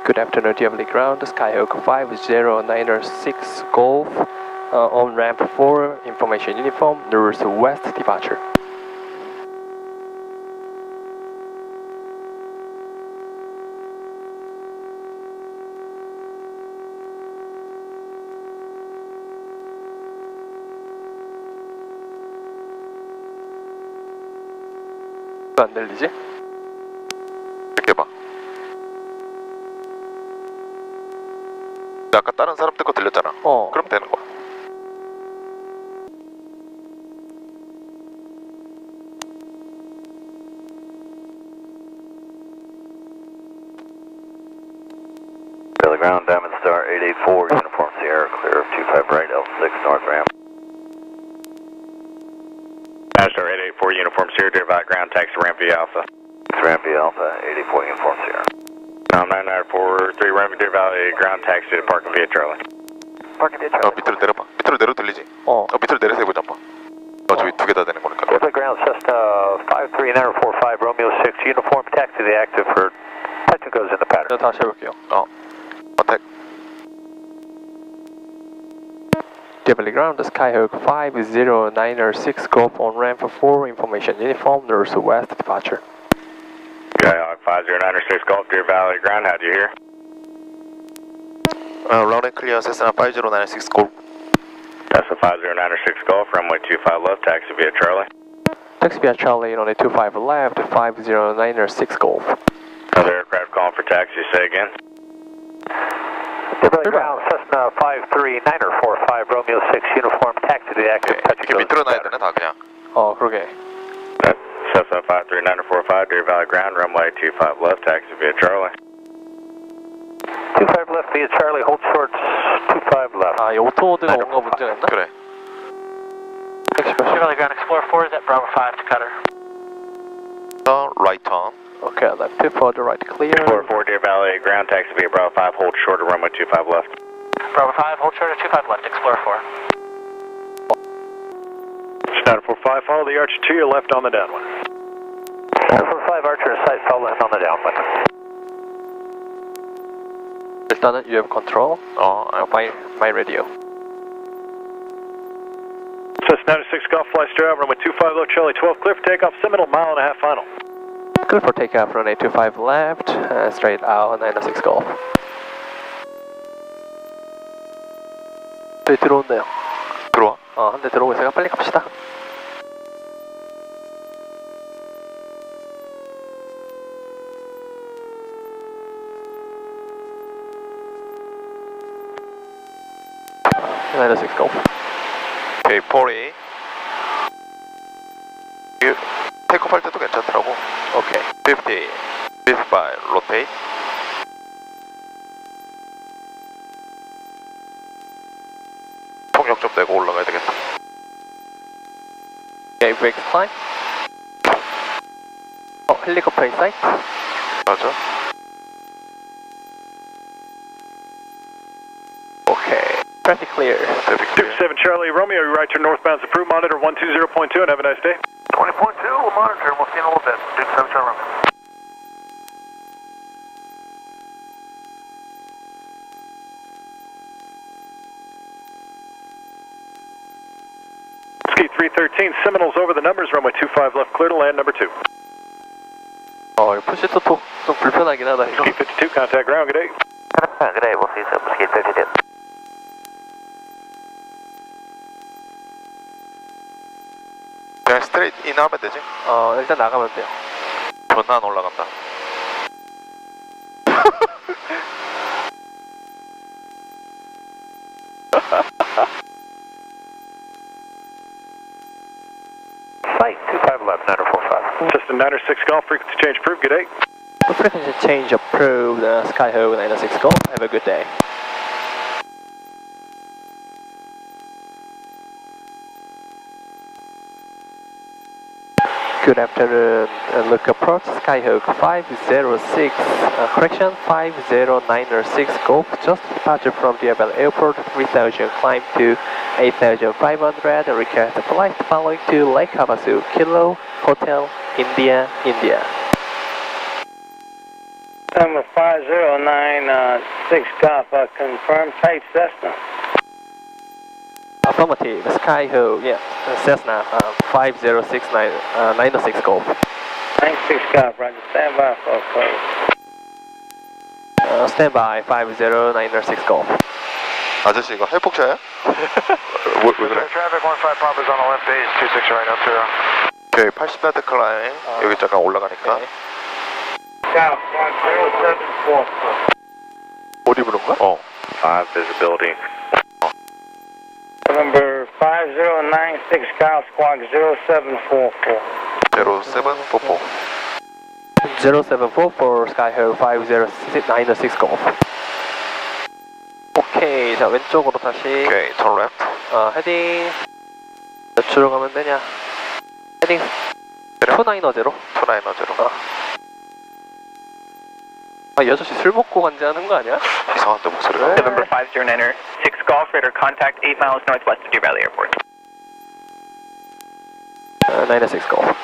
Good afternoon, dear ground. Skyhawk 5096 Golf on ramp 4, information uniform, northwest departure. 안 들리지? 이렇게 봐. 아까 다른 사람들 거 들렸잖아. 그럼 되는 거야. Belly ground, Diamond Star 884, Uniform Sierra, clear of 25 right, L6 north ramp. Diamond Star 884, Uniform Sierra, dear about ground, taxi ramp via Alpha. Ramp via Alpha, 884, Uniform Sierra. 9943, ramp dear valley, ground taxi to parking via Charlie. Parking via Charlie. 밑으로 내려봐. 밑으로 내려 들리지? 밑으로 내려서 해보자 한번. 저기 두 개 다 되는 거니까. Belly ground, Cessna 53945, Romeo 6, Uniform taxi the active for Python goes in the pattern. 저 다시 해볼게요. 어택. Dear ground, Skyhawk 5096 Golf on ramp 4, information uniform, northwest departure. Skyhawk 5096 Golf, dear valley, ground, how do you hear? Round and clear, Cessna 5096 Golf. Cessna 5096 Golf, runway 25 left, taxi via Charlie. Taxi via Charlie, runway 25 left, 5096 Golf. Another aircraft calling for taxi, say again. Belly ground, Cessna 53945, Romeo 6, Uniform taxi the active Python 이렇게 goes in 밑으로 the 놔야 pattern. 되네 다 그냥. 그러게. Cessna 53945, dear valley, ground, runway 25 left, taxi via Charlie. 25 left via Charlie, hold short 25 left. 이 오토모드가 뭔가 문제가 있나? 그래. Chevrolet Ground Explorer 4 is at Bravo 5 to cutter. Right turn. Okay, left 2 for the right clear. Explorer 4, dear valley, ground, taxi via Bravo 5, hold short of runway 25 left. Bravo 5, hold short of 25 left, Explorer 4. Schneider 45, follow the Archer to your left on the downwind. 45 Archer in sight, fell in on the downwind. 일단은 you have control of my radio. Cessna 96 Golf, fly straight out, runway 25 left, Charlie 12, clear for takeoff, Seminole, mile and a half final. Good for takeoff, runway 25 left, straight out, 96 Golf. 저희 들어온대요. 들어와. 한 대 들어오고 있으니까 빨리 갑시다. (96 Golf) 오케이, 포리. 이게 테이크오프 할 때도 괜찮더라고. 오케이. 50, 55, rotate. 통역 좀 내고 올라가야 되겠다. 오케이, 브레이크 타임. 헬리콥터 인사이트. 맞아. 오케이. Traffic clear. Duke 7 Charlie, Romeo, you right turn northbound, approved, monitor 120.2 and have a nice day. 20.2, we'll monitor and we'll see in a little bit. Duke 7 Charlie Romeo. Ski 313, Seminoles over the numbers, runway 25 left, clear to land number 2. 이거 푸시도 좀 불편하긴 하다 이거. Ski 52, contact ground, good day. Good day, we'll see you soon. Ski 52. 그냥 스트레이트 인 하면 되지? 일단 나가면 돼요. 존나 안 올라간다. Sight 25 left, 945. System 96 Golf, frequency change approved, good day. Frequency change approved, Skyhawk 96 Golf. Have a good day. Good afternoon, look approach Skyhawk 506, correction 5096 Golf, just departure from Diabel Airport, 3000 climb to 8500, request flight following to Lake Havasu, Kilo, Hotel, India, India. Number 5096 Golf, confirm type Cessna. Affirmative, Skyhawk, yeah, Cessna 5069 Golf. 96 Golf, roger, stand by for code. Standby 5096 Golf. 아저씨 이거 할복자야? 왜 그래? Traffic 15 Papa's on the left base, 26 right up to. 오케이 80야드 클라인 여기 잠깐 올라가니까 Golf, 1074. 어디 부른 거야? 5 visibility. Number 5096 Golf, squawk 0744. 0744 0744 Skyhawk 5096 Golf. 오케이, 자 왼쪽으로 다시. 오케이 turn left 헤딩 몇 초로 가면 되냐? 헤딩 2910. 2910 이 아저씨 술 먹고 간지하는 거 아니야? 이상한데 목소리가 November 509er 6 Golf Radar contact 8 miles northwest of Deer Valley Airport. 96 Golf.